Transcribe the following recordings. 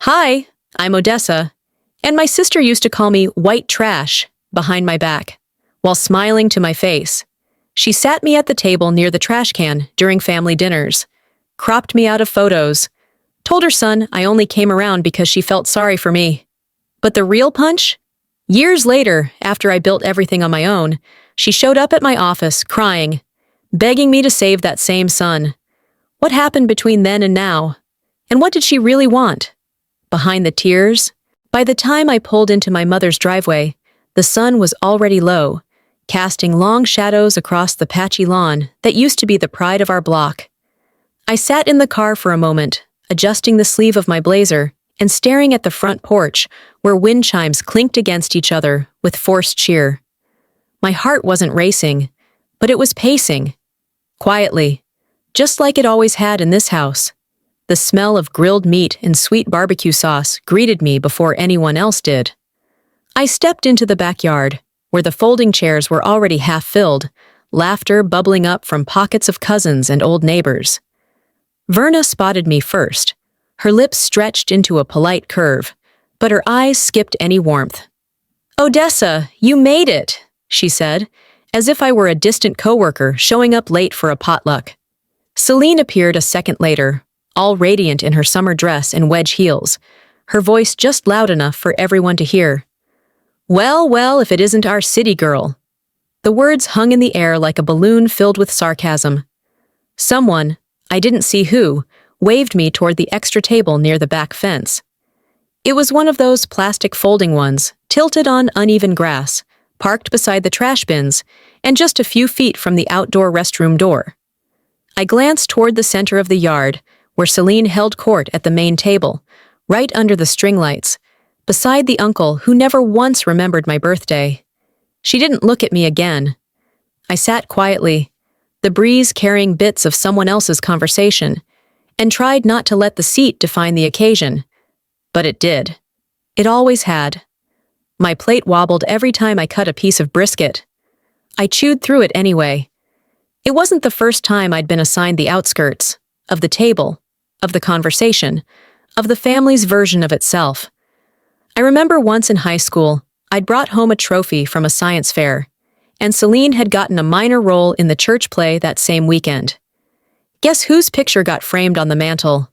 Hi, I'm Odessa, and my sister used to call me white trash behind my back, while smiling to my face. She sat me at the table near the trash can during family dinners, cropped me out of photos, told her son I only came around because she felt sorry for me. But the real punch? Years later, after I built everything on my own, she showed up at my office crying, begging me to save that same son. What happened between then and now? And what did she really want? Behind the tears, by the time I pulled into my mother's driveway, the sun was already low, casting long shadows across the patchy lawn that used to be the pride of our block. I sat in the car for a moment, adjusting the sleeve of my blazer and staring at the front porch where wind chimes clinked against each other with forced cheer. My heart wasn't racing, but it was pacing, quietly, just like it always had in this house. The smell of grilled meat and sweet barbecue sauce greeted me before anyone else did. I stepped into the backyard, where the folding chairs were already half filled, laughter bubbling up from pockets of cousins and old neighbors. Verna spotted me first. Her lips stretched into a polite curve, but her eyes skipped any warmth. "Odessa, you made it," she said, as if I were a distant coworker showing up late for a potluck. Celine appeared a second later, all radiant in her summer dress and wedge heels, her voice just loud enough for everyone to hear. "Well, well, if it isn't our city girl." The words hung in the air like a balloon filled with sarcasm. Someone, I didn't see who, waved me toward the extra table near the back fence. It was one of those plastic folding ones, tilted on uneven grass, parked beside the trash bins, and just a few feet from the outdoor restroom door. I glanced toward the center of the yard, where Celine held court at the main table, right under the string lights, beside the uncle who never once remembered my birthday. She didn't look at me again. I sat quietly, the breeze carrying bits of someone else's conversation, and tried not to let the seat define the occasion. But it did. It always had. My plate wobbled every time I cut a piece of brisket. I chewed through it anyway. It wasn't the first time I'd been assigned the outskirts, of the table, of the conversation, of the family's version of itself. I remember once in high school, I'd brought home a trophy from a science fair, and Celine had gotten a minor role in the church play that same weekend. Guess whose picture got framed on the mantle?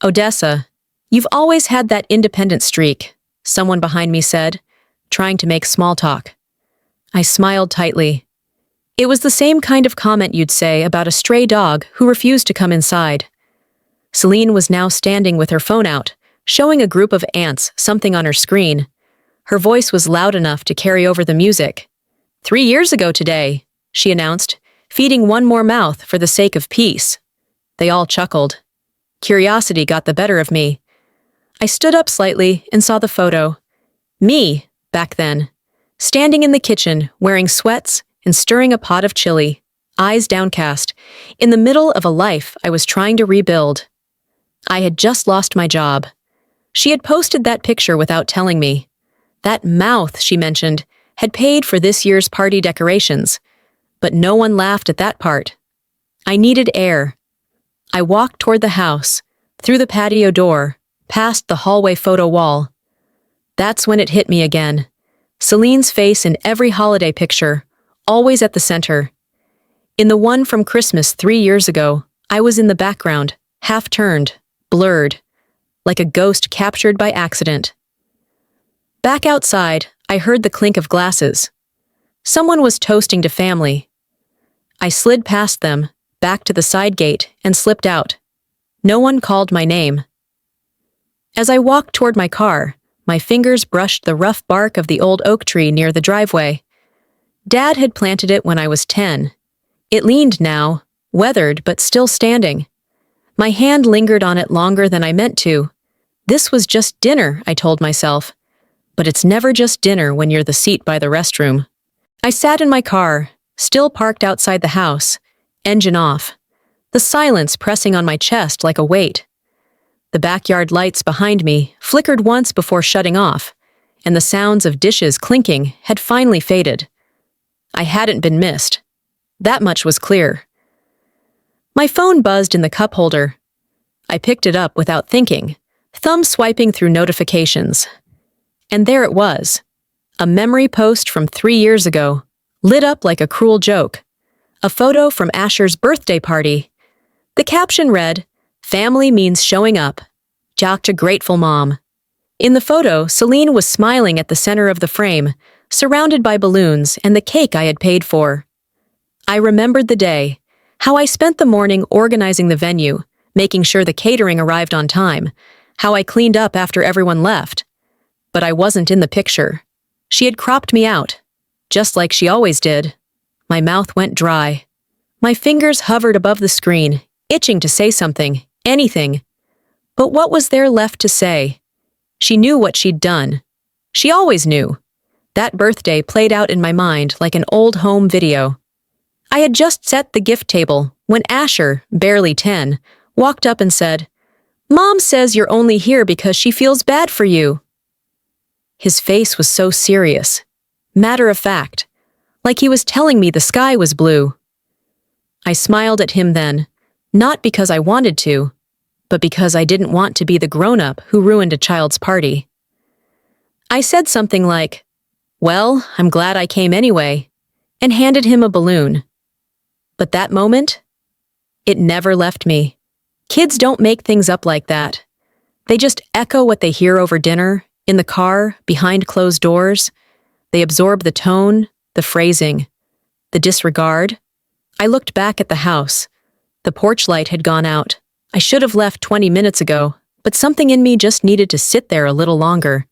"Odessa, you've always had that independent streak," someone behind me said, trying to make small talk. I smiled tightly. It was the same kind of comment you'd say about a stray dog who refused to come inside. Celine was now standing with her phone out, showing a group of ants something on her screen. Her voice was loud enough to carry over the music. 3 years ago today," she announced, feeding one more mouth for the sake of peace. They all chuckled. Curiosity got the better of me. I stood up slightly and saw the photo. Me, back then, standing in the kitchen, wearing sweats and stirring a pot of chili, eyes downcast, in the middle of a life I was trying to rebuild. I had just lost my job. She had posted that picture without telling me. That mouth, she mentioned, had paid for this year's party decorations, but no one laughed at that part. I needed air. I walked toward the house, through the patio door, past the hallway photo wall. That's when it hit me again. Celine's face in every holiday picture, always at the center. In the one from Christmas 3 years ago, I was in the background, half-turned, blurred, like a ghost captured by accident. Back outside, I heard the clink of glasses. Someone was toasting to family. I slid past them, back to the side gate, and slipped out. No one called my name. As I walked toward my car, my fingers brushed the rough bark of the old oak tree near the driveway. Dad had planted it when I was 10. It leaned now, weathered but still standing. My hand lingered on it longer than I meant to. This was just dinner, I told myself. But it's never just dinner when you're the seat by the restroom. I sat in my car, still parked outside the house, engine off, the silence pressing on my chest like a weight. The backyard lights behind me flickered once before shutting off, and the sounds of dishes clinking had finally faded. I hadn't been missed. That much was clear. My phone buzzed in the cup holder. I picked it up without thinking, thumb swiping through notifications. And there it was, a memory post from 3 years ago, lit up like a cruel joke. A photo from Asher's birthday party. The caption read, "Family means showing up. Dr. Grateful Mom." In the photo, Celine was smiling at the center of the frame, surrounded by balloons and the cake I had paid for. I remembered the day, how I spent the morning organizing the venue, making sure the catering arrived on time, how I cleaned up after everyone left. But I wasn't in the picture. She had cropped me out, just like she always did. My mouth went dry. My fingers hovered above the screen, itching to say something, anything. But what was there left to say? She knew what she'd done. She always knew. That birthday played out in my mind like an old home video. I had just set the gift table when Asher, barely 10, walked up and said, "Mom says you're only here because she feels bad for you." His face was so serious, matter of fact, like he was telling me the sky was blue. I smiled at him then, not because I wanted to, but because I didn't want to be the grown-up who ruined a child's party. I said something like, "Well, I'm glad I came anyway," and handed him a balloon. But that moment, it never left me. Kids don't make things up like that. They just echo what they hear over dinner, in the car, behind closed doors. They absorb the tone, the phrasing, the disregard. I looked back at the house. The porch light had gone out. I should have left 20 minutes ago, but something in me just needed to sit there a little longer.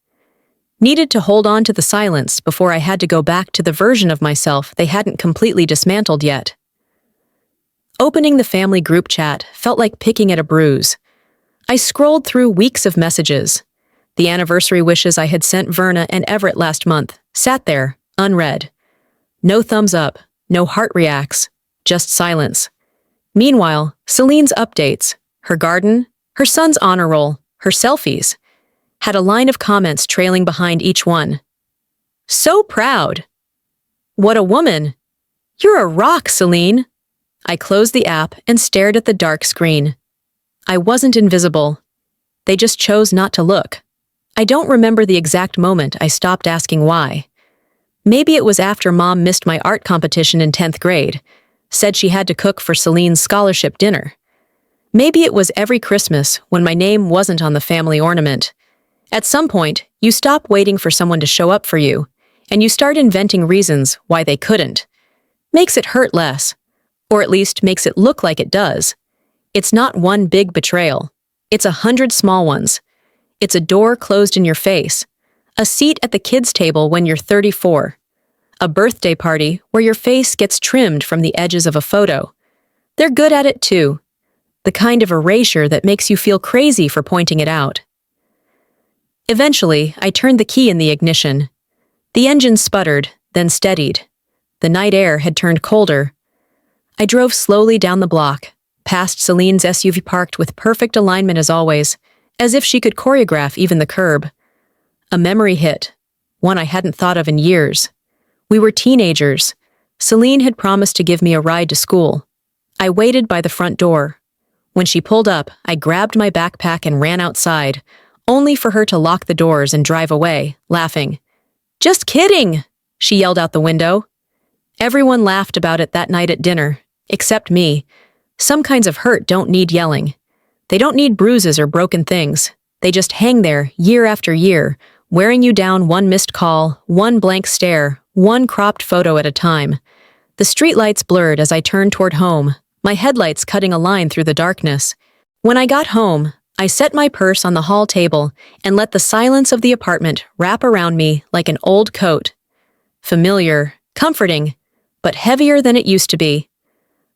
Needed to hold on to the silence before I had to go back to the version of myself they hadn't completely dismantled yet. Opening the family group chat felt like picking at a bruise. I scrolled through weeks of messages. The anniversary wishes I had sent Verna and Everett last month sat there, unread. No thumbs up, no heart reacts, just silence. Meanwhile, Celine's updates, her garden, her son's honor roll, her selfies, had a line of comments trailing behind each one. "So proud." "What a woman." "You're a rock, Celine." I closed the app and stared at the dark screen. I wasn't invisible. They just chose not to look. I don't remember the exact moment I stopped asking why. Maybe it was after Mom missed my art competition in 10th grade, said she had to cook for Celine's scholarship dinner. Maybe it was every Christmas when my name wasn't on the family ornament. At some point, you stop waiting for someone to show up for you, and you start inventing reasons why they couldn't. Makes it hurt less, or at least makes it look like it does. It's not one big betrayal. It's 100 small ones. It's a door closed in your face, a seat at the kids' table when you're 34, a birthday party where your face gets trimmed from the edges of a photo. They're good at it too, the kind of erasure that makes you feel crazy for pointing it out. Eventually, I turned the key in the ignition. The engine sputtered, then steadied. The night air had turned colder. I drove slowly down the block, past Celine's SUV parked with perfect alignment as always, as if she could choreograph even the curb. A memory hit, one I hadn't thought of in years. We were teenagers. Celine had promised to give me a ride to school. I waited by the front door. When she pulled up, I grabbed my backpack and ran outside, only for her to lock the doors and drive away, laughing. "Just kidding," she yelled out the window. Everyone laughed about it that night at dinner, except me. Some kinds of hurt don't need yelling. They don't need bruises or broken things. They just hang there year after year, wearing you down one missed call, one blank stare, one cropped photo at a time. The streetlights blurred as I turned toward home, my headlights cutting a line through the darkness. When I got home, I set my purse on the hall table and let the silence of the apartment wrap around me like an old coat. Familiar, comforting, but heavier than it used to be.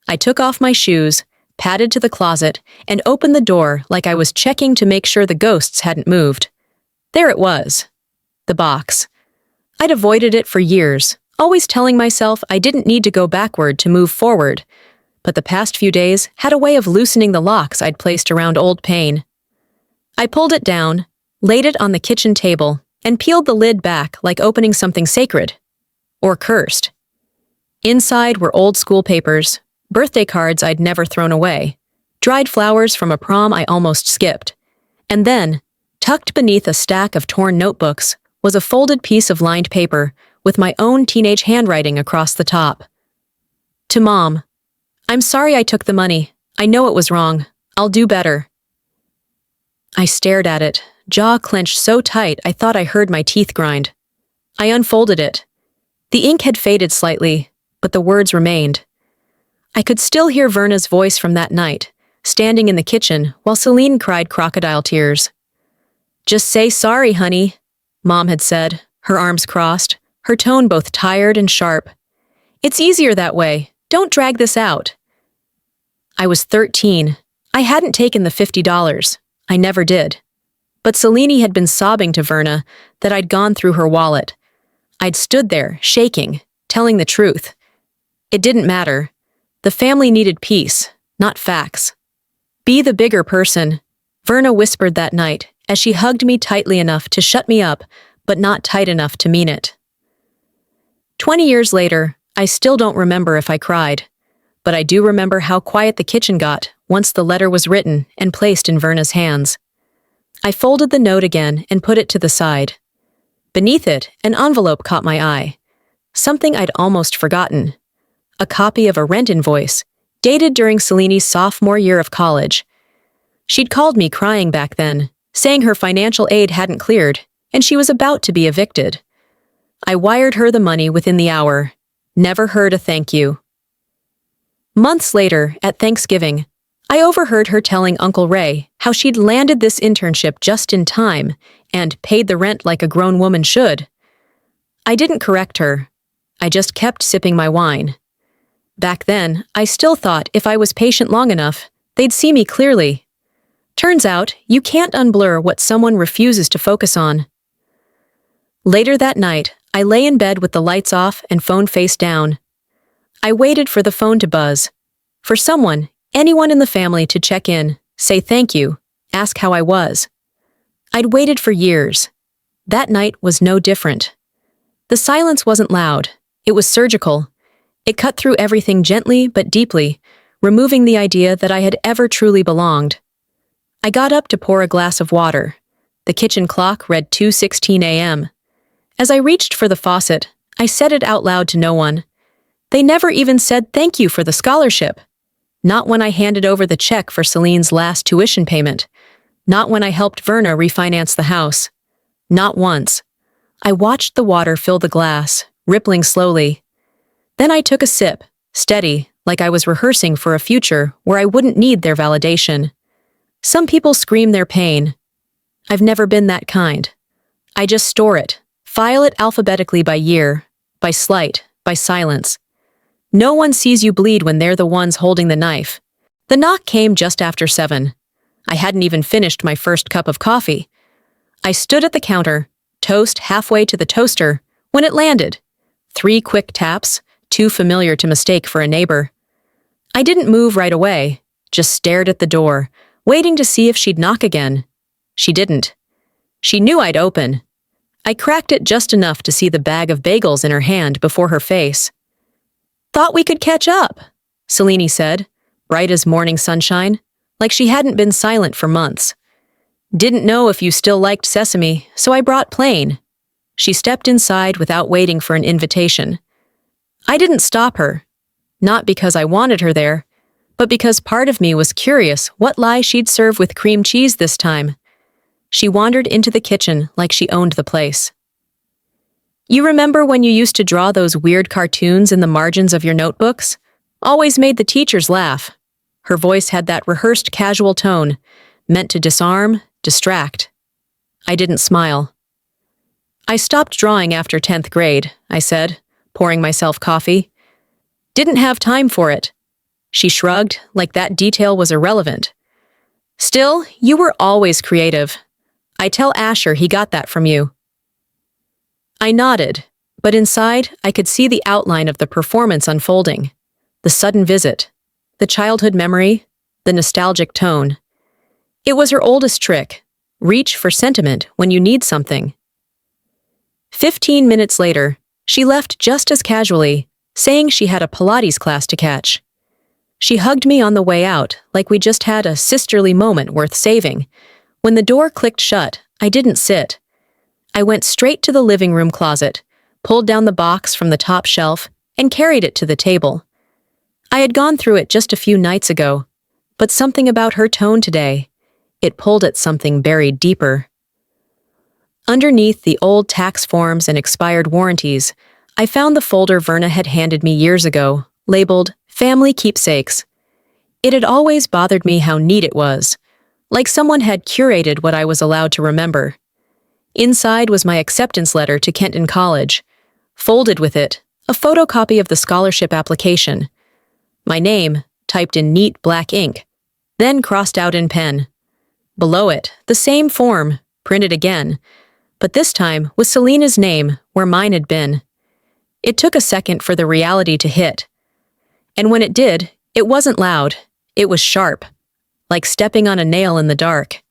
I took off my shoes, padded to the closet, and opened the door like I was checking to make sure the ghosts hadn't moved. There it was. The box. I'd avoided it for years, always telling myself I didn't need to go backward to move forward, but the past few days had a way of loosening the locks I'd placed around old pain. I pulled it down, laid it on the kitchen table, and peeled the lid back like opening something sacred. Or cursed. Inside were old school papers, birthday cards I'd never thrown away, dried flowers from a prom I almost skipped, and then Tucked beneath a stack of torn notebooks was a folded piece of lined paper with my own teenage handwriting across the top. To Mom, I'm sorry I took the money. I know it was wrong. I'll do better. I stared at it, jaw clenched so tight I thought I heard my teeth grind. I unfolded it. The ink had faded slightly, but the words remained. I could still hear Verna's voice from that night, standing in the kitchen while Celine cried crocodile tears. Just say sorry, honey, Mom had said, her arms crossed, her tone both tired and sharp. It's easier that way. Don't drag this out. I was 13. I hadn't taken the $50. I never did. But Celine had been sobbing to Verna that I'd gone through her wallet. I'd stood there, shaking, telling the truth. It didn't matter. The family needed peace, not facts. Be the bigger person, Verna whispered that night as she hugged me tightly enough to shut me up, but not tight enough to mean it. 20 years later, I still don't remember if I cried, but I do remember how quiet the kitchen got once the letter was written and placed in Verna's hands. I folded the note again and put it to the side. Beneath it, an envelope caught my eye. Something I'd almost forgotten. A copy of a rent invoice, dated during Celine's sophomore year of college. She'd called me crying back then, saying her financial aid hadn't cleared, and she was about to be evicted. I wired her the money within the hour. Never heard a thank you. Months later, at Thanksgiving, I overheard her telling Uncle Ray how she'd landed this internship just in time and paid the rent like a grown woman should. I didn't correct her. I just kept sipping my wine. Back then, I still thought if I was patient long enough, they'd see me clearly. Turns out, you can't unblur what someone refuses to focus on. Later that night, I lay in bed with the lights off and phone face down. I waited for the phone to buzz. For someone, anyone in the family to check in, say thank you, ask how I was. I'd waited for years. That night was no different. The silence wasn't loud. It was surgical. It cut through everything gently but deeply, removing the idea that I had ever truly belonged. I got up to pour a glass of water. The kitchen clock read 2:16 a.m. As I reached for the faucet, I said it out loud to no one. They never even said thank you for the scholarship. Not when I handed over the check for Celine's last tuition payment. Not when I helped Verna refinance the house. Not once. I watched the water fill the glass, rippling slowly. Then I took a sip, steady, like I was rehearsing for a future where I wouldn't need their validation. Some people scream their pain. I've never been that kind. I just store it, file it alphabetically by year, by slight, by silence. No one sees you bleed when they're the ones holding the knife. The knock came just after 7. I hadn't even finished my first cup of coffee. I stood at the counter, toast halfway to the toaster, when it landed. 3 quick taps, too familiar to mistake for a neighbor. I didn't move right away, just stared at the door, waiting to see if she'd knock again. She didn't. She knew I'd open. I cracked it just enough to see the bag of bagels in her hand before her face. Thought we could catch up, Celine said, bright as morning sunshine, like she hadn't been silent for months. Didn't know if you still liked sesame, so I brought plain. She stepped inside without waiting for an invitation. I didn't stop her. Not because I wanted her there, but because part of me was curious what lie she'd serve with cream cheese this time. She wandered into the kitchen like she owned the place. You remember when you used to draw those weird cartoons in the margins of your notebooks? Always made the teachers laugh. Her voice had that rehearsed casual tone, meant to disarm, distract. I didn't smile. I stopped drawing after 10th grade, I said, pouring myself coffee. Didn't have time for it. She shrugged, like that detail was irrelevant. Still, you were always creative. I tell Asher he got that from you. I nodded, but inside I could see the outline of the performance unfolding. The sudden visit, the childhood memory, the nostalgic tone. It was her oldest trick, reach for sentiment when you need something. 15 minutes later, she left just as casually, saying she had a Pilates class to catch. She hugged me on the way out like we just had a sisterly moment worth saving. When the door clicked shut, I didn't sit. I went straight to the living room closet, pulled down the box from the top shelf, and carried it to the table. I had gone through it just a few nights ago, but something about her tone today, it pulled at something buried deeper. Underneath the old tax forms and expired warranties, I found the folder Verna had handed me years ago, labeled Family Keepsakes. It had always bothered me how neat it was, like someone had curated what I was allowed to remember. Inside was my acceptance letter to Kenton College. Folded with it, a photocopy of the scholarship application. My name, typed in neat black ink, then crossed out in pen. Below it, the same form, printed again, but this time with Selena's name where mine had been. It took a second for the reality to hit. And when it did, it wasn't loud, it was sharp, like stepping on a nail in the dark.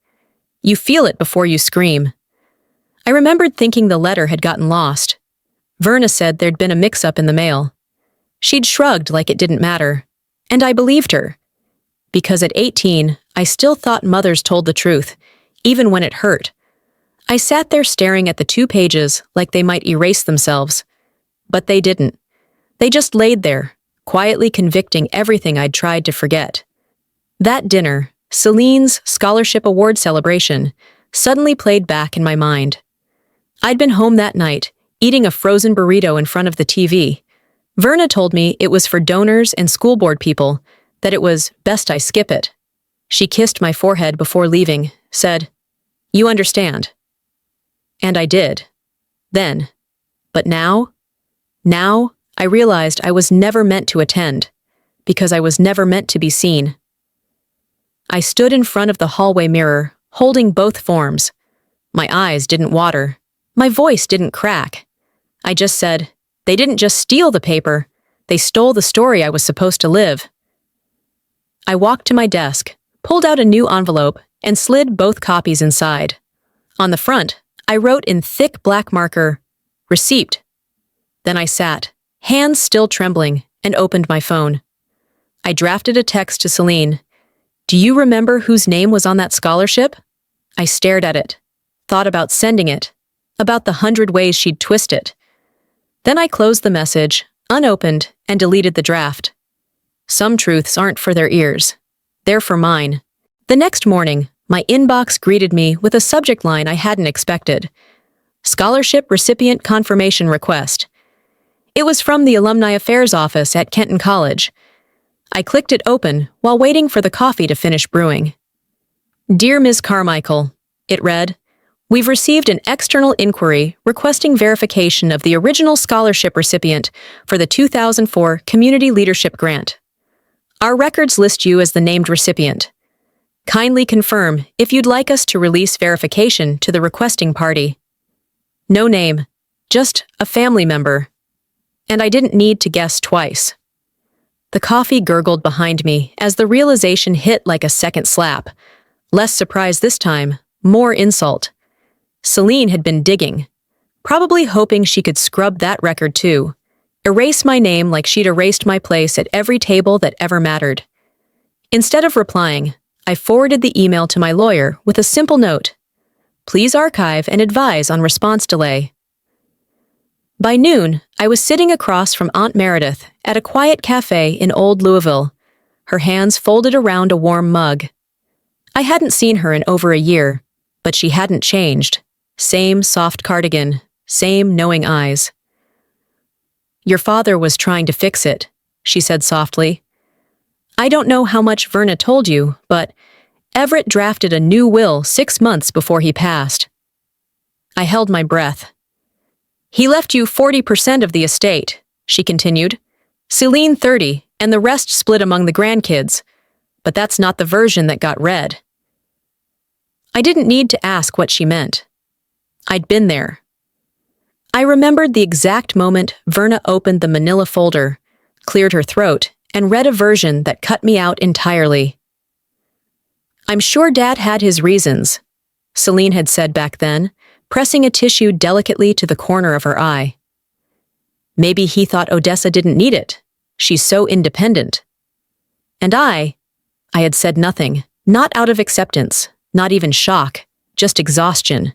You feel it before you scream. I remembered thinking the letter had gotten lost. Verna said there'd been a mix-up in the mail. She'd shrugged like it didn't matter, and I believed her. Because at 18, I still thought mothers told the truth, even when it hurt. I sat there staring at the 2 pages like they might erase themselves. But they didn't. They just laid there, quietly convicting everything I'd tried to forget. That dinner, Celine's scholarship award celebration, suddenly played back in my mind. I'd been home that night, eating a frozen burrito in front of the TV. Verna told me it was for donors and school board people, that it was best I skip it. She kissed my forehead before leaving, said, "You understand." And I did. Then. But now I realized I was never meant to attend, because I was never meant to be seen. I stood in front of the hallway mirror, holding both forms. My eyes didn't water. My voice didn't crack. I just said, they didn't just steal the paper, they stole the story I was supposed to live. I walked to my desk, pulled out a new envelope, and slid both copies inside. On the front, I wrote in thick black marker, "Receipt." Then I sat, hands still trembling, and opened my phone. I drafted a text to Celine. "Do you remember whose name was on that scholarship?" I stared at it, thought about sending it, about the 100 ways she'd twist it. Then I closed the message, unopened, and deleted the draft. Some truths aren't for their ears. They're for mine. The next morning, my inbox greeted me with a subject line I hadn't expected. Scholarship Recipient Confirmation Request. It was from the Alumni Affairs Office at Kenton College. I clicked it open while waiting for the coffee to finish brewing. "Dear Ms. Carmichael," it read, "we've received an external inquiry requesting verification of the original scholarship recipient for the 2004 Community Leadership Grant. Our records list you as the named recipient. Kindly confirm if you'd like us to release verification to the requesting party." No name, just a family member. And I didn't need to guess twice. The coffee gurgled behind me as the realization hit like a second slap. Less surprise this time, more insult. Celine had been digging, probably hoping she could scrub that record too, erase my name like she'd erased my place at every table that ever mattered. Instead of replying, I forwarded the email to my lawyer with a simple note. "Please archive and advise on response delay." By noon, I was sitting across from Aunt Meredith at a quiet cafe in Old Louisville, her hands folded around a warm mug. I hadn't seen her in over a year, but she hadn't changed. Same soft cardigan, same knowing eyes. "Your father was trying to fix it," she said softly. "I don't know how much Verna told you, but Everett drafted a new will 6 months before he passed." I held my breath. "He left you 40% of the estate," she continued. "Celine 30, and the rest split among the grandkids. But that's not the version that got read." I didn't need to ask what she meant. I'd been there. I remembered the exact moment Verna opened the manila folder, cleared her throat, and read a version that cut me out entirely. "I'm sure Dad had his reasons," Celine had said back then, pressing a tissue delicately to the corner of her eye. "Maybe he thought Odessa didn't need it. She's so independent." And I had said nothing, not out of acceptance, not even shock, just exhaustion.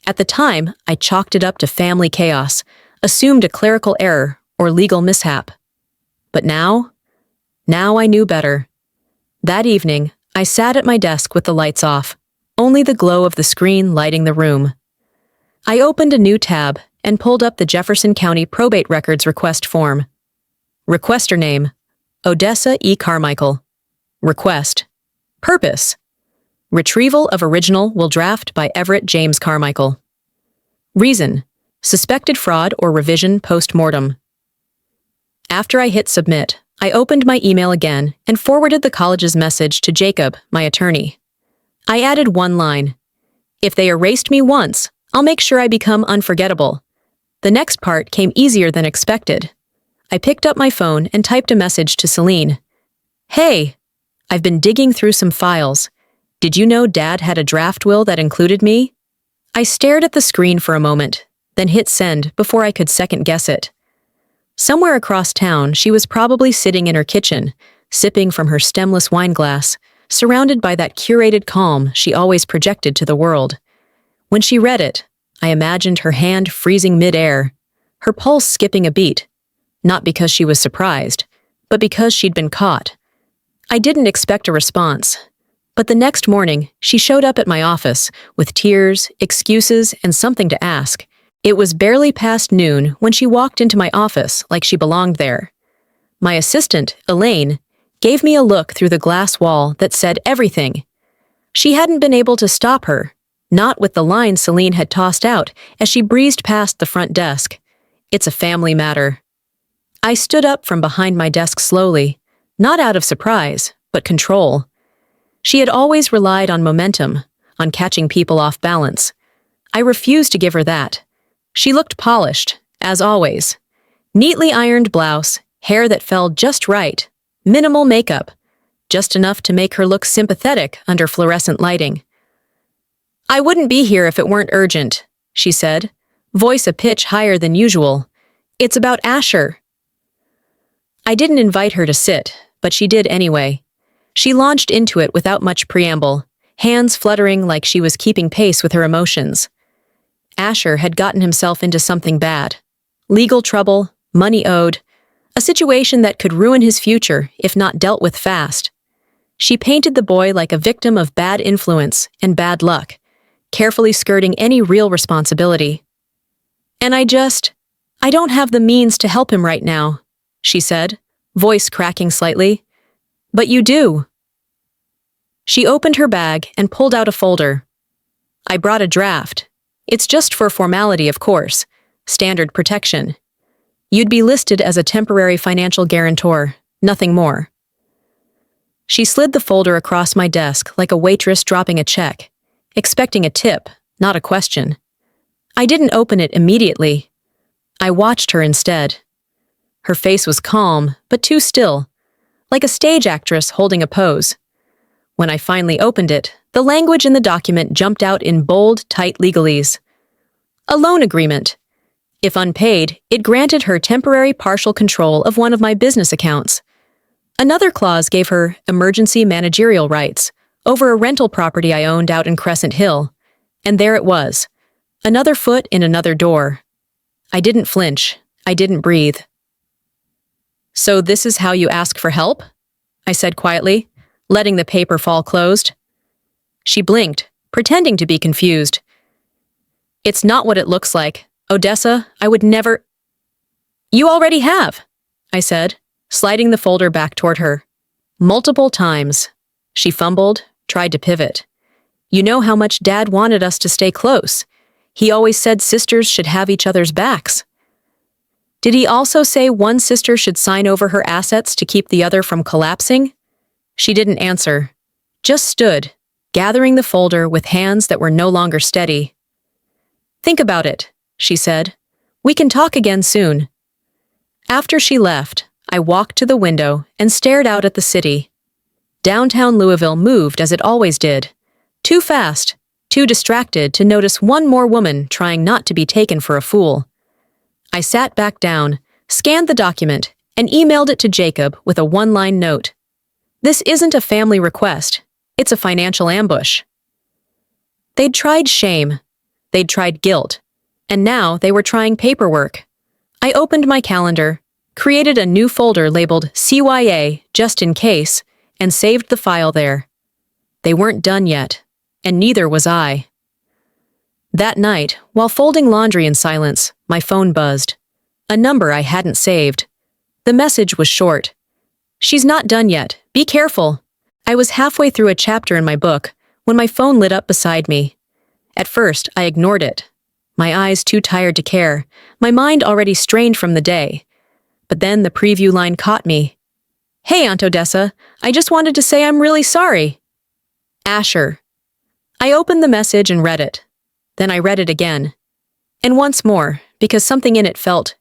At the time, I chalked it up to family chaos, assumed a clerical error or legal mishap. But now I knew better. That evening, I sat at my desk with the lights off, only the glow of the screen lighting the room. I opened a new tab and pulled up the Jefferson County Probate Records request form. Requester name: Odessa E. Carmichael. Request. Purpose: retrieval of original will draft by Everett James Carmichael. Reason: suspected fraud or revision post-mortem. After I hit submit, I opened my email again and forwarded the college's message to Jacob, my attorney. I added one line: if they erased me once, I'll make sure I become unforgettable. The next part came easier than expected. I picked up my phone and typed a message to Celine. Hey, I've been digging through some files. Did you know Dad had a draft will that included me? I stared at the screen for a moment, then hit send before I could second-guess it. Somewhere across town, she was probably sitting in her kitchen, sipping from her stemless wine glass, surrounded by that curated calm she always projected to the world. When she read it, I imagined her hand freezing mid-air, her pulse skipping a beat, not because she was surprised, but because she'd been caught. I didn't expect a response, but the next morning, she showed up at my office with tears, excuses, and something to ask. It was barely past noon when she walked into my office like she belonged there. My assistant, Elaine, gave me a look through the glass wall that said everything. She hadn't been able to stop her, not with the line Celine had tossed out as she breezed past the front desk. It's a family matter. I stood up from behind my desk slowly, not out of surprise, but control. She had always relied on momentum, on catching people off balance. I refused to give her that. She looked polished, as always. Neatly ironed blouse, hair that fell just right, minimal makeup, just enough to make her look sympathetic under fluorescent lighting. I wouldn't be here if it weren't urgent, she said, voice a pitch higher than usual. It's about Asher. I didn't invite her to sit, but she did anyway. She launched into it without much preamble, hands fluttering like she was keeping pace with her emotions. Asher had gotten himself into something bad. Legal trouble, money owed, a situation that could ruin his future if not dealt with fast. She painted the boy like a victim of bad influence and bad luck, carefully skirting any real responsibility. And I don't have the means to help him right now, she said, voice cracking slightly. But you do. She opened her bag and pulled out a folder. I brought a draft. It's just for formality, of course. Standard protection. You'd be listed as a temporary financial guarantor, nothing more. She slid the folder across my desk like a waitress dropping a check, expecting a tip, not a question. I didn't open it immediately. I watched her instead. Her face was calm, but too still, like a stage actress holding a pose. When I finally opened it, the language in the document jumped out in bold, tight legalese. A loan agreement. If unpaid, it granted her temporary partial control of one of my business accounts. Another clause gave her emergency managerial rights over a rental property I owned out in Crescent Hill. And there it was. Another foot in another door. I didn't flinch. I didn't breathe. So this is how you ask for help? I said quietly, letting the paper fall closed. She blinked, pretending to be confused. It's not what it looks like. Odessa, I would never— You already have, I said, sliding the folder back toward her. Multiple times. She fumbled, tried to pivot. You know how much Dad wanted us to stay close. He always said sisters should have each other's backs. Did he also say one sister should sign over her assets to keep the other from collapsing? She didn't answer, just stood, gathering the folder with hands that were no longer steady. Think about it, she said. We can talk again soon. After she left, I walked to the window and stared out at the city. Downtown Louisville moved as it always did. Too fast, too distracted to notice one more woman trying not to be taken for a fool. I sat back down, scanned the document, and emailed it to Jacob with a one-line note. This isn't a family request. It's a financial ambush. They'd tried shame. They'd tried guilt. And now they were trying paperwork. I opened my calendar, created a new folder labeled CYA just in case, and saved the file there. They weren't done yet, and neither was I. That night, while folding laundry in silence, my phone buzzed. A number I hadn't saved. The message was short. "She's not done yet. Be careful." I was halfway through a chapter in my book when my phone lit up beside me. At first, I ignored it. My eyes too tired to care, my mind already strained from the day. But then the preview line caught me. "Hey, Aunt Odessa, I just wanted to say I'm really sorry. Asher." I opened the message and read it. Then I read it again. And once more, because something in it felt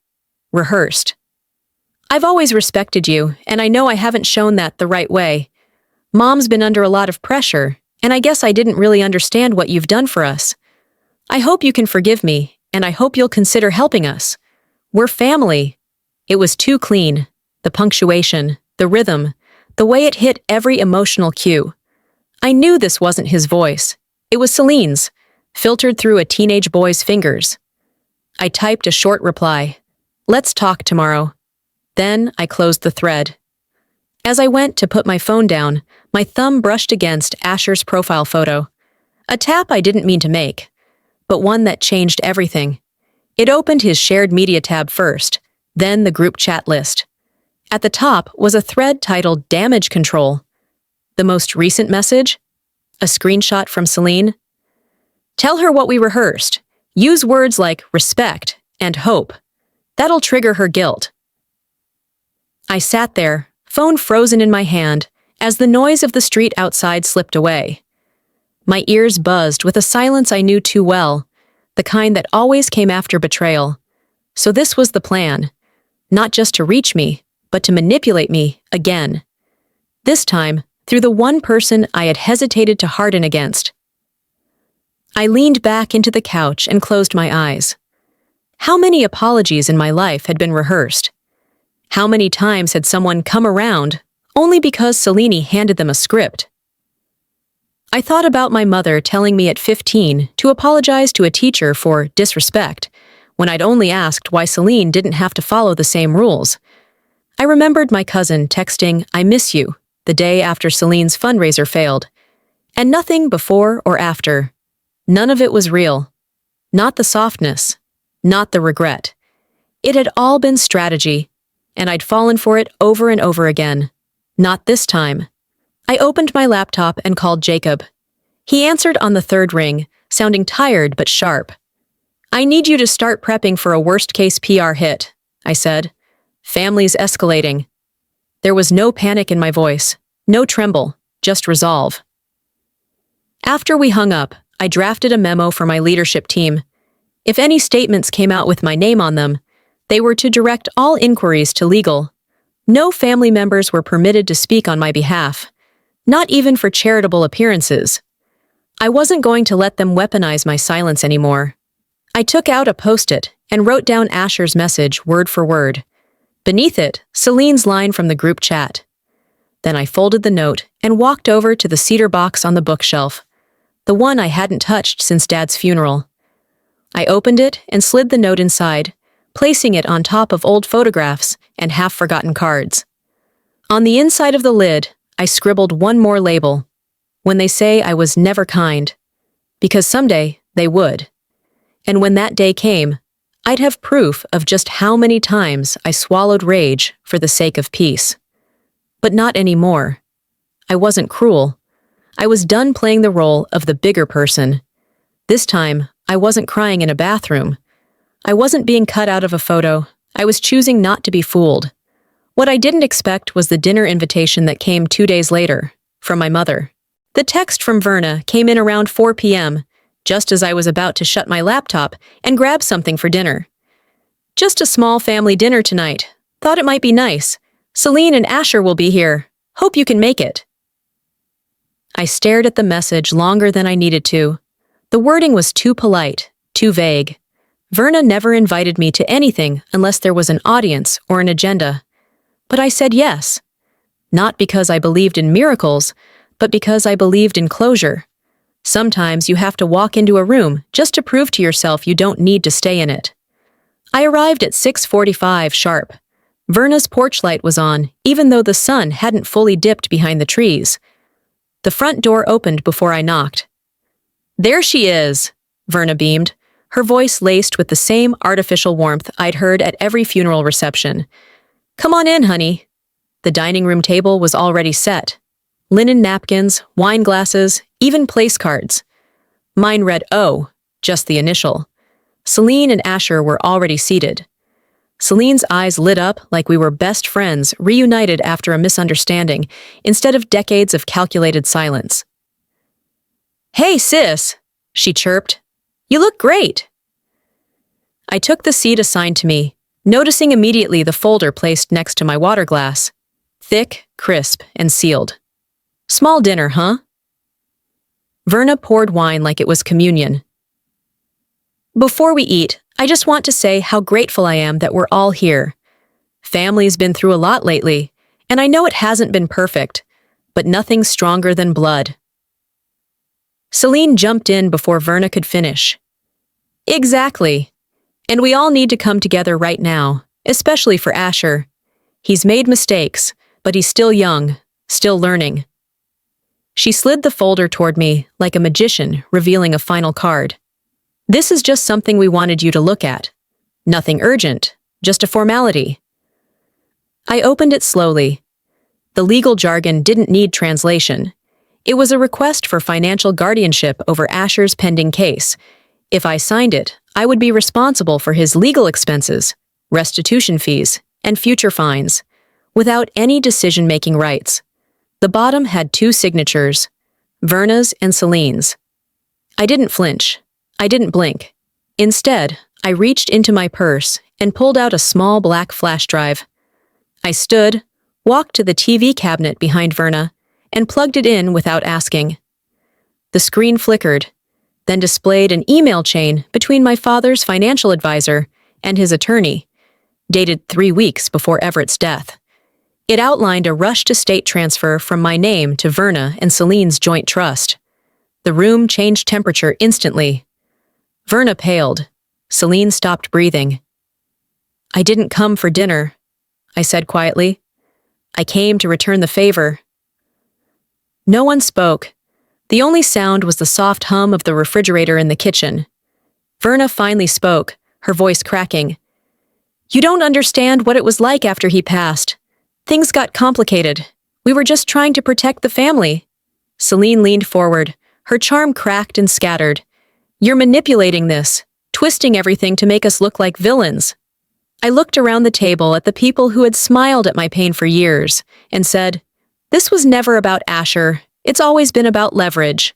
rehearsed. "I've always respected you, and I know I haven't shown that the right way. Mom's been under a lot of pressure, and I guess I didn't really understand what you've done for us. I hope you can forgive me, and I hope you'll consider helping us. We're family." It was too clean. The punctuation, the rhythm, the way it hit every emotional cue. I knew this wasn't his voice. It was Celine's, filtered through a teenage boy's fingers. I typed a short reply. "Let's talk tomorrow." Then I closed the thread. As I went to put my phone down, my thumb brushed against Asher's profile photo. A tap I didn't mean to make, but one that changed everything. It opened his shared media tab first, then the group chat list. At the top was a thread titled Damage Control. The most recent message? A screenshot from Celine. "Tell her what we rehearsed. Use words like respect and hope. That'll trigger her guilt." I sat there, phone frozen in my hand, as the noise of the street outside slipped away. My ears buzzed with a silence I knew too well, the kind that always came after betrayal. So this was the plan. Not just to reach me, but to manipulate me again. This time, through the one person I had hesitated to harden against. I leaned back into the couch and closed my eyes. How many apologies in my life had been rehearsed? How many times had someone come around only because Celine handed them a script? I thought about my mother telling me at 15 to apologize to a teacher for disrespect, when I'd only asked why Celine didn't have to follow the same rules. I remembered my cousin texting, "I miss you," the day after Celine's fundraiser failed. And nothing before or after. None of it was real. Not the softness. Not the regret. It had all been strategy, and I'd fallen for it over and over again. Not this time. I opened my laptop and called Jacob. He answered on the third ring, sounding tired but sharp. "I need you to start prepping for a worst-case PR hit," I said. "Family's escalating." There was no panic in my voice, no tremble, just resolve. After we hung up, I drafted a memo for my leadership team. If any statements came out with my name on them, they were to direct all inquiries to legal. No family members were permitted to speak on my behalf, not even for charitable appearances. I wasn't going to let them weaponize my silence anymore. I took out a Post-it and wrote down Asher's message word for word. Beneath it, Celine's line from the group chat. Then I folded the note and walked over to the cedar box on the bookshelf, the one I hadn't touched since Dad's funeral. I opened it and slid the note inside, placing it on top of old photographs and half-forgotten cards. On the inside of the lid, I scribbled one more label. When they say I was never kind. Because someday they would. And when that day came, I'd have proof of just how many times I swallowed rage for the sake of peace. But not anymore. I wasn't cruel. I was done playing the role of the bigger person. This time, I wasn't crying in a bathroom. I wasn't being cut out of a photo. I was choosing not to be fooled. What I didn't expect was the dinner invitation that came 2 days later, from my mother. The text from Verna came in around 4 p.m., just as I was about to shut my laptop and grab something for dinner. "Just a small family dinner tonight. Thought it might be nice. Celine and Asher will be here. Hope you can make it." I stared at the message longer than I needed to. The wording was too polite, too vague. Verna never invited me to anything unless there was an audience or an agenda. But I said yes. Not because I believed in miracles, but because I believed in closure. Sometimes you have to walk into a room just to prove to yourself you don't need to stay in it. I arrived at 6:45 sharp. Verna's porch light was on, even though the sun hadn't fully dipped behind the trees. The front door opened before I knocked. "There she is," Verna beamed, her voice laced with the same artificial warmth I'd heard at every funeral reception. "Come on in, honey." The dining room table was already set. Linen napkins, wine glasses, even place cards. Mine read O, just the initial. Celine and Asher were already seated. Celine's eyes lit up like we were best friends reunited after a misunderstanding, instead of decades of calculated silence. "Hey, sis," she chirped. "You look great." I took the seat assigned to me, noticing immediately the folder placed next to my water glass. Thick, crisp, and sealed. "Small dinner, huh?" Verna poured wine like it was communion. "Before we eat, I just want to say how grateful I am that we're all here. Family's been through a lot lately, and I know it hasn't been perfect, but nothing's stronger than blood." Celine jumped in before Verna could finish. "Exactly. And we all need to come together right now, especially for Asher. He's made mistakes, but he's still young, still learning." She slid the folder toward me like a magician revealing a final card. "This is just something we wanted you to look at. Nothing urgent, just a formality." I opened it slowly. The legal jargon didn't need translation. It was a request for financial guardianship over Asher's pending case. If I signed it, I would be responsible for his legal expenses, restitution fees, and future fines, without any decision-making rights. The bottom had 2 signatures, Verna's and Celine's. I didn't flinch. I didn't blink. Instead, I reached into my purse and pulled out a small black flash drive. I stood, walked to the TV cabinet behind Verna, and plugged it in without asking. The screen flickered, then displayed an email chain between my father's financial advisor and his attorney, dated 3 weeks before Everett's death. It outlined a rushed estate transfer from my name to Verna and Celine's joint trust. The room changed temperature instantly. Verna paled. Celine stopped breathing. "I didn't come for dinner," I said quietly. "I came to return the favor." No one spoke. The only sound was the soft hum of the refrigerator in the kitchen. Verna finally spoke, her voice cracking. "You don't understand what it was like after he passed. Things got complicated. We were just trying to protect the family." Celine leaned forward, her charm cracked and scattered. "You're manipulating this, twisting everything to make us look like villains." I looked around the table at the people who had smiled at my pain for years and said, "This was never about Asher. It's always been about leverage."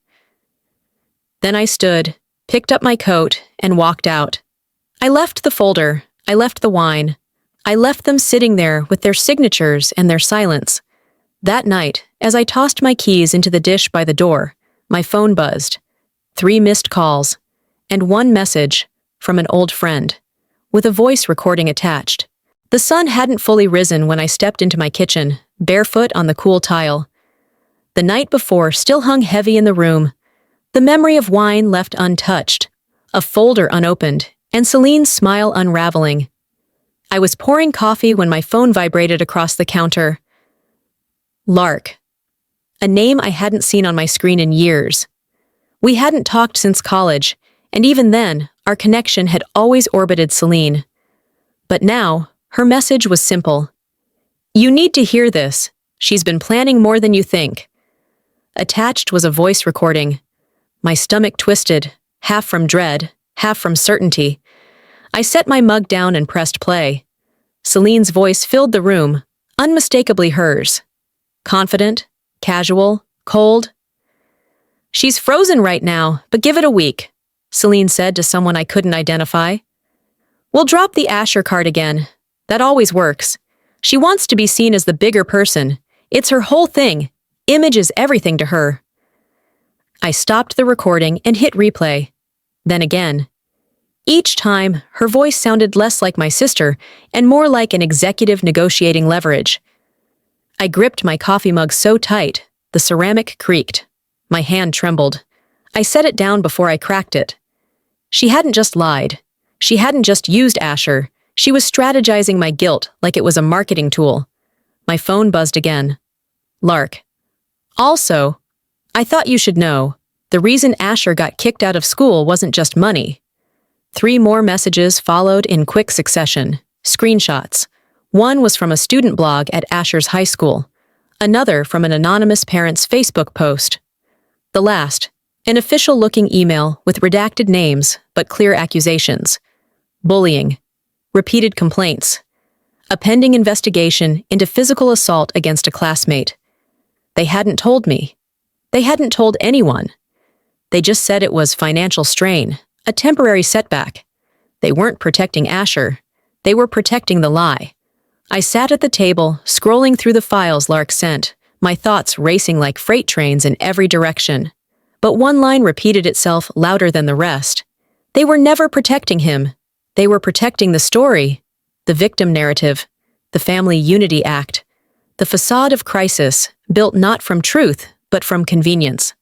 Then I stood, picked up my coat, and walked out. I left the folder. I left the wine. I left them sitting there with their signatures and their silence. That night, as I tossed my keys into the dish by the door, my phone buzzed. 3 missed calls, and 1 message from an old friend, with a voice recording attached. The sun hadn't fully risen when I stepped into my kitchen, barefoot on the cool tile. The night before still hung heavy in the room, the memory of wine left untouched, a folder unopened, and Celine's smile unraveling. I was pouring coffee when my phone vibrated across the counter. Lark. A name I hadn't seen on my screen in years. We hadn't talked since college, and even then, our connection had always orbited Celine. But now, her message was simple. "You need to hear this. She's been planning more than you think." Attached was a voice recording. My stomach twisted, half from dread, half from certainty. I set my mug down and pressed play. Celine's voice filled the room, unmistakably hers. Confident, casual, cold. "She's frozen right now, but give it a week," Celine said to someone I couldn't identify. "We'll drop the Asher card again. That always works. She wants to be seen as the bigger person. It's her whole thing. Image is everything to her." I stopped the recording and hit replay. Then again. Each time, her voice sounded less like my sister and more like an executive negotiating leverage. I gripped my coffee mug so tight, the ceramic creaked. My hand trembled. I set it down before I cracked it. She hadn't just lied. She hadn't just used Asher. She was strategizing my guilt like it was a marketing tool. My phone buzzed again. Lark. Also, I thought you should know, the reason Asher got kicked out of school wasn't just money. 3 more messages followed in quick succession. Screenshots. One was from a student blog at Asher's high school. Another from an anonymous parent's Facebook post. The last, an official-looking email with redacted names but clear accusations. Bullying. Repeated complaints. A pending investigation into physical assault against a classmate. They hadn't told me. They hadn't told anyone. They just said it was financial strain, a temporary setback. They weren't protecting Asher. They were protecting the lie. I sat at the table, scrolling through the files Lark sent, my thoughts racing like freight trains in every direction. But one line repeated itself louder than the rest. They were never protecting him. They were protecting the story, the victim narrative, the family unity act, the facade of crisis built not from truth, but from convenience.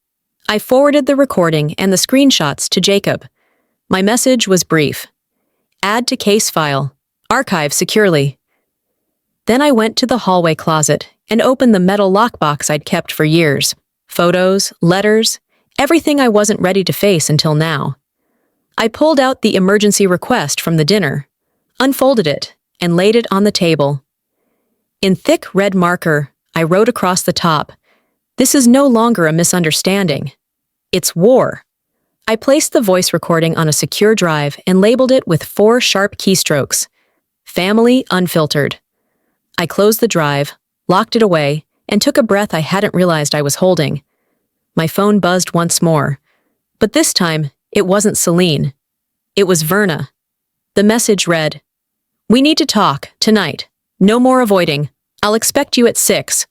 I forwarded the recording and the screenshots to Jacob. My message was brief. Add to case file. Archive securely. Then I went to the hallway closet and opened the metal lockbox I'd kept for years. Photos, letters, everything I wasn't ready to face until now. I pulled out the emergency request from the dinner, unfolded it, and laid it on the table. In thick red marker, I wrote across the top, "This is no longer a misunderstanding. It's war." I placed the voice recording on a secure drive and labeled it with 4 sharp keystrokes. Family Unfiltered. I closed the drive, locked it away, and took a breath I hadn't realized I was holding. My phone buzzed once more, but this time, it wasn't Celine. It was Verna. The message read, "We need to talk, tonight. No more avoiding. I'll expect you at 6.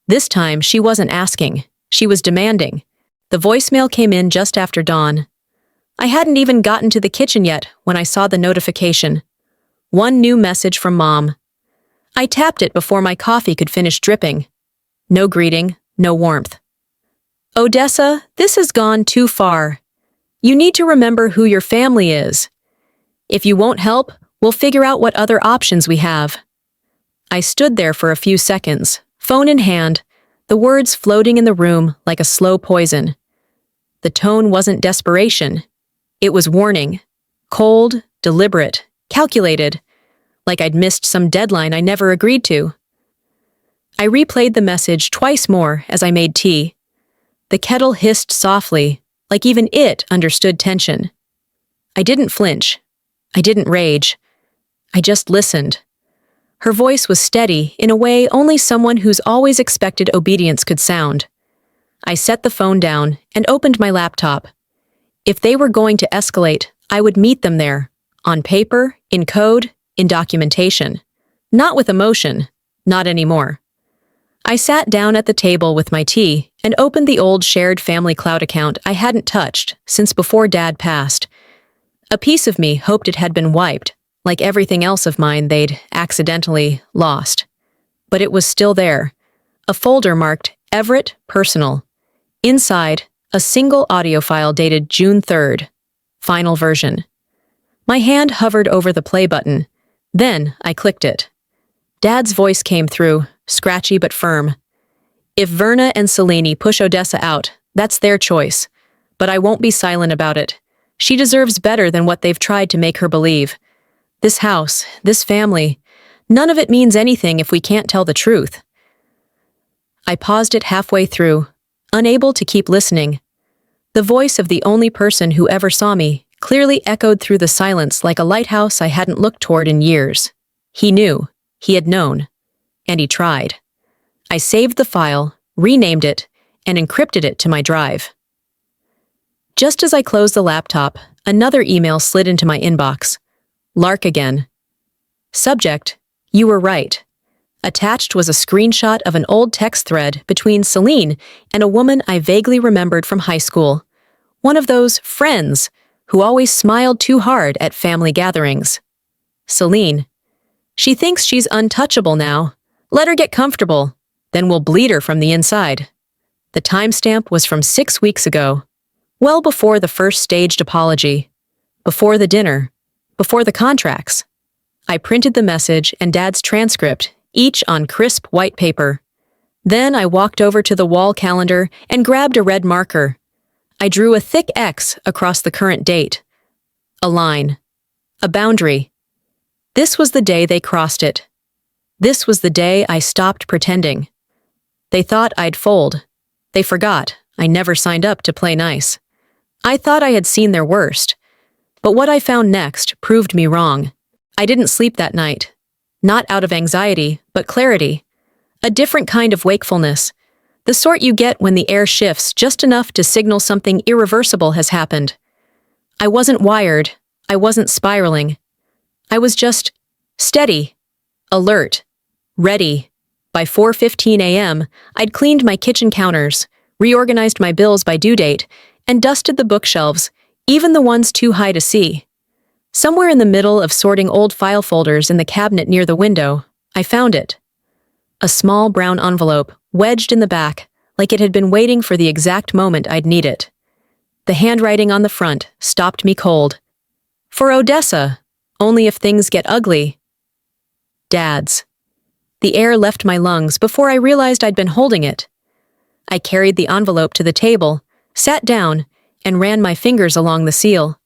This time, she wasn't asking. She was demanding. The voicemail came in just after dawn. I hadn't even gotten to the kitchen yet when I saw the notification. One new message from Mom. I tapped it before my coffee could finish dripping. No greeting, no warmth. "Odessa, this has gone too far. You need to remember who your family is. If you won't help, we'll figure out what other options we have." I stood there for a few seconds, phone in hand, the words floating in the room like a slow poison. The tone wasn't desperation. It was warning. Cold, deliberate, calculated, like I'd missed some deadline I never agreed to. I replayed the message twice more as I made tea. The kettle hissed softly, like even it understood tension. I didn't flinch. I didn't rage. I just listened. Her voice was steady in a way only someone who's always expected obedience could sound. I set the phone down and opened my laptop. If they were going to escalate, I would meet them there, on paper, in code, in documentation. Not with emotion, not anymore. I sat down at the table with my tea and opened the old shared family cloud account I hadn't touched since before Dad passed. A piece of me hoped it had been wiped, like everything else of mine they'd accidentally lost. But it was still there, a folder marked Everett Personal. Inside, a single audio file dated June 3rd, final version. My hand hovered over the play button. Then I clicked it. Dad's voice came through, scratchy but firm. "If Verna and Selene push Odessa out, that's their choice. But I won't be silent about it. She deserves better than what they've tried to make her believe. This house, this family, none of it means anything if we can't tell the truth." I paused it halfway through, unable to keep listening. The voice of the only person who ever saw me clearly echoed through the silence like a lighthouse I hadn't looked toward in years. He knew, he had known, and he tried. I saved the file, renamed it, and encrypted it to my drive. Just as I closed the laptop, another email slid into my inbox. Lark again. Subject, "You were right." Attached was a screenshot of an old text thread between Celine and a woman I vaguely remembered from high school. One of those friends who always smiled too hard at family gatherings. Celine. "She thinks she's untouchable now. Let her get comfortable. Then we'll bleed her from the inside." The timestamp was from 6 weeks ago. Well before the first staged apology, before the dinner, before the contracts. I printed the message and Dad's transcript, each on crisp white paper. Then I walked over to the wall calendar and grabbed a red marker. I drew a thick X across the current date. A line. A boundary. This was the day they crossed it. This was the day I stopped pretending. They thought I'd fold. They forgot I never signed up to play nice. I thought I had seen their worst. But what I found next proved me wrong. I didn't sleep that night. Not out of anxiety, but clarity. A different kind of wakefulness. The sort you get when the air shifts just enough to signal something irreversible has happened. I wasn't wired. I wasn't spiraling. I was just steady, alert, ready. By 4:15 a.m., I'd cleaned my kitchen counters, reorganized my bills by due date, and dusted the bookshelves, even the ones too high to see. Somewhere in the middle of sorting old file folders in the cabinet near the window, I found it. A small brown envelope, wedged in the back, like it had been waiting for the exact moment I'd need it. The handwriting on the front stopped me cold. For Odessa, only if things get ugly. Dad's. The air left my lungs before I realized I'd been holding it. I carried the envelope to the table, sat down, and ran my fingers along the seal.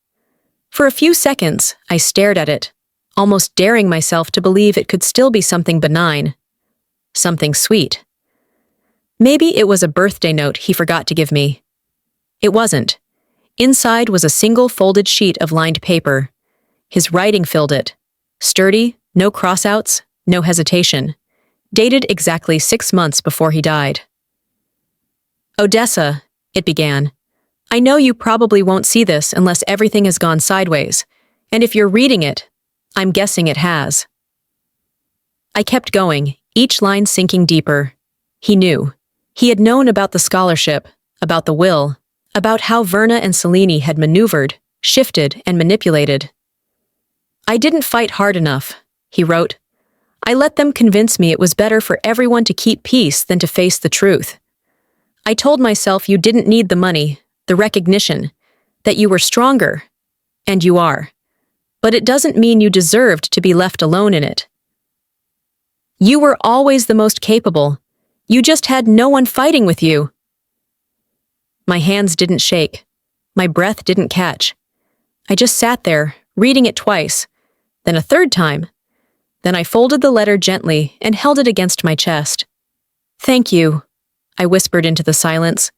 For a few seconds, I stared at it, almost daring myself to believe it could still be something benign. Something sweet. Maybe it was a birthday note he forgot to give me. It wasn't. Inside was a single folded sheet of lined paper. His writing filled it. Sturdy, no crossouts, no hesitation. Dated exactly 6 months before he died. Odessa, it began. I know you probably won't see this unless everything has gone sideways, and if you're reading it, I'm guessing it has. I kept going, each line sinking deeper. He knew. He had known about the scholarship, about the will, about how Verna and Selene had maneuvered, shifted, and manipulated. I didn't fight hard enough, he wrote. I let them convince me it was better for everyone to keep peace than to face the truth. I told myself you didn't need the money, the recognition, that you were stronger, and you are. But it doesn't mean you deserved to be left alone in it. You were always the most capable. You just had no one fighting with you. My hands didn't shake. My breath didn't catch. I just sat there, reading it twice, then a third time. Then I folded the letter gently and held it against my chest. Thank you, I whispered into the silence.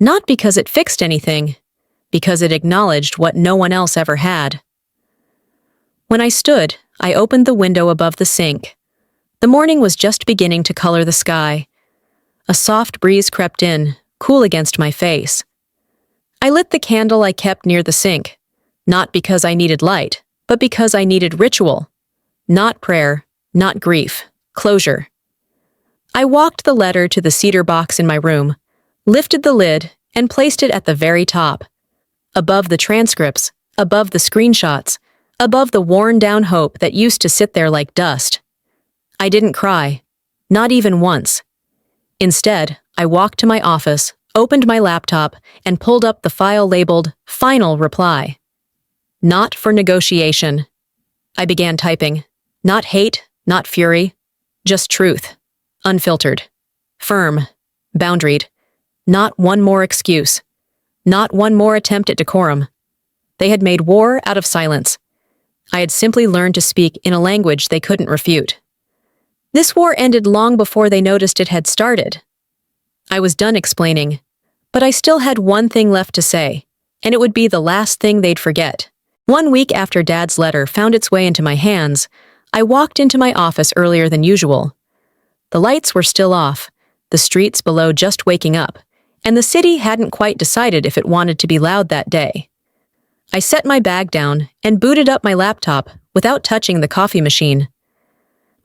Not because it fixed anything, because it acknowledged what no one else ever had. When I stood, I opened the window above the sink. The morning was just beginning to color the sky. A soft breeze crept in, cool against my face. I lit the candle I kept near the sink, not because I needed light, but because I needed ritual. Not prayer, not grief, closure. I walked the letter to the cedar box in my room, lifted the lid, and placed it at the very top. Above the transcripts, above the screenshots, above the worn-down hope that used to sit there like dust. I didn't cry, not even once. Instead, I walked to my office, opened my laptop, and pulled up the file labeled Final Reply. Not for negotiation. I began typing. Not hate, not fury, just truth. Unfiltered. Firm. Boundaried. Not one more excuse. Not one more attempt at decorum. They had made war out of silence. I had simply learned to speak in a language they couldn't refute. This war ended long before they noticed it had started. I was done explaining, but I still had one thing left to say, and it would be the last thing they'd forget. 1 week after Dad's letter found its way into my hands, I walked into my office earlier than usual. The lights were still off, the streets below just waking up, and the city hadn't quite decided if it wanted to be loud that day. I set my bag down and booted up my laptop without touching the coffee machine.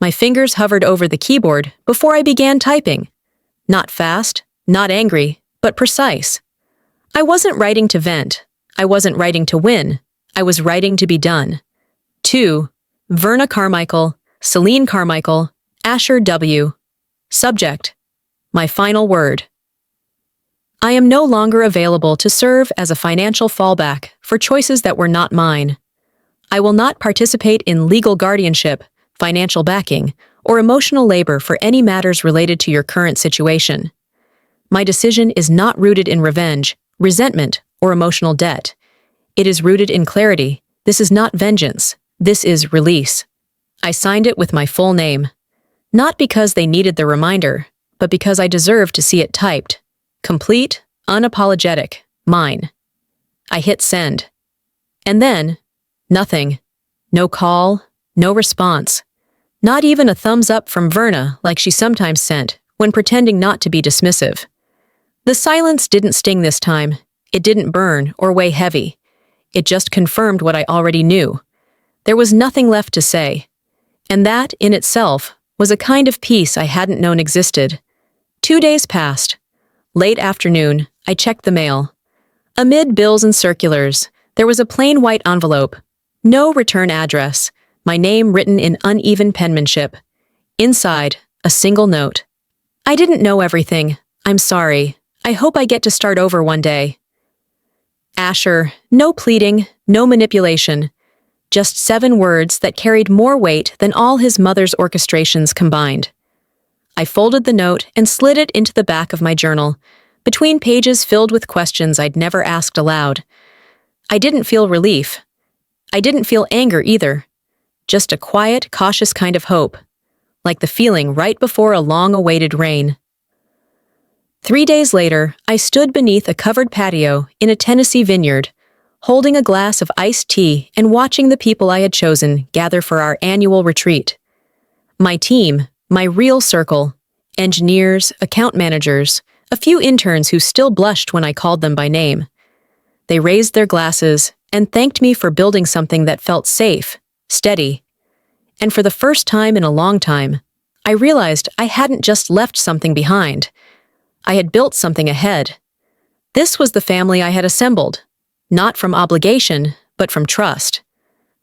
My fingers hovered over the keyboard before I began typing. Not fast, not angry, but precise. I wasn't writing to vent. I wasn't writing to win. I was writing to be done. To Verna Carmichael, Selene Carmichael, Asher W. Subject. My final word. I am no longer available to serve as a financial fallback for choices that were not mine. I will not participate in legal guardianship, financial backing, or emotional labor for any matters related to your current situation. My decision is not rooted in revenge, resentment, or emotional debt. It is rooted in clarity. This is not vengeance. This is release. I signed it with my full name. Not because they needed the reminder, but because I deserved to see it typed. Complete, unapologetic, mine. I hit send. And then, nothing. No call, no response. Not even a thumbs up from Verna like she sometimes sent when pretending not to be dismissive. The silence didn't sting this time. It didn't burn or weigh heavy. It just confirmed what I already knew. There was nothing left to say. And that, in itself, was a kind of peace I hadn't known existed. 2 days passed. Late afternoon, I checked the mail. Amid bills and circulars, there was a plain white envelope. No return address. My name written in uneven penmanship. Inside, a single note. I didn't know everything. I'm sorry. I hope I get to start over one day. Asher, no pleading, no manipulation. Just 7 words that carried more weight than all his mother's orchestrations combined. I folded the note and slid it into the back of my journal, between pages filled with questions I'd never asked aloud. I didn't feel relief. I didn't feel anger either. Just a quiet, cautious kind of hope, like the feeling right before a long-awaited rain. 3 days later, I stood beneath a covered patio in a Tennessee vineyard, holding a glass of iced tea and watching the people I had chosen gather for our annual retreat. My team, my real circle, engineers, account managers, a few interns who still blushed when I called them by name. They raised their glasses and thanked me for building something that felt safe, steady. And for the first time in a long time, I realized I hadn't just left something behind. I had built something ahead. This was the family I had assembled, not from obligation, but from trust.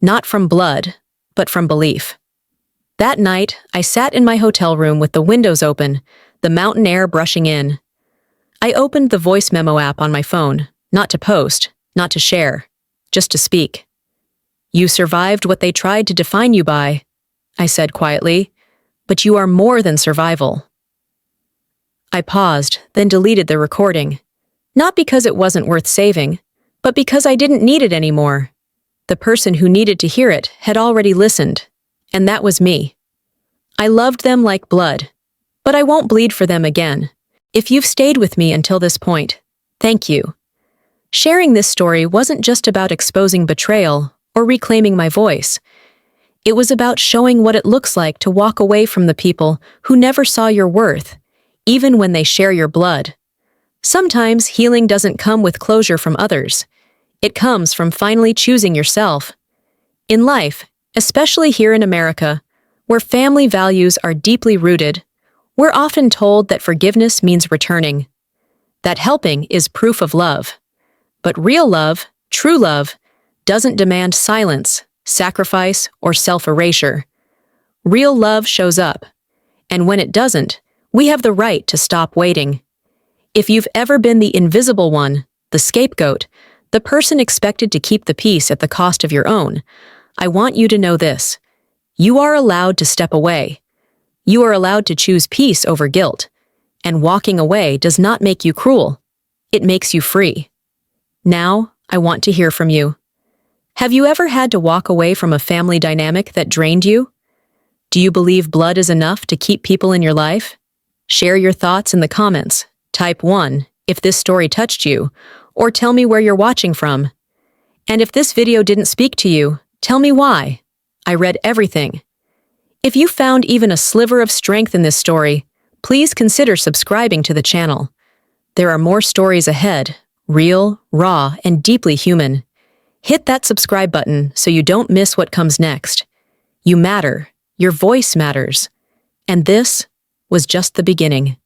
Not from blood, but from belief. That night, I sat in my hotel room with the windows open, the mountain air brushing in. I opened the voice memo app on my phone, not to post, not to share, just to speak. You survived what they tried to define you by, I said quietly, but you are more than survival. I paused, then deleted the recording. Not because it wasn't worth saving, but because I didn't need it anymore. The person who needed to hear it had already listened, and that was me. I loved them like blood, but I won't bleed for them again. If you've stayed with me until this point, thank you. Sharing this story wasn't just about exposing betrayal or reclaiming my voice. It was about showing what it looks like to walk away from the people who never saw your worth, even when they share your blood. Sometimes healing doesn't come with closure from others. It comes from finally choosing yourself. In life, especially here in America, where family values are deeply rooted, we're often told that forgiveness means returning, that helping is proof of love. But real love, true love, doesn't demand silence, sacrifice, or self-erasure. Real love shows up, and when it doesn't, we have the right to stop waiting. If you've ever been the invisible one, the scapegoat, the person expected to keep the peace at the cost of your own, I want you to know this. You are allowed to step away. You are allowed to choose peace over guilt, and walking away does not make you cruel. It makes you free. Now, I want to hear from you. Have you ever had to walk away from a family dynamic that drained you? Do you believe blood is enough to keep people in your life? Share your thoughts in the comments. Type 1 if this story touched you, or tell me where you're watching from. And if this video didn't speak to you, tell me why. I read everything. If you found even a sliver of strength in this story, please consider subscribing to the channel. There are more stories ahead, real, raw, and deeply human. Hit that subscribe button so you don't miss what comes next. You matter. Your voice matters. And this was just the beginning.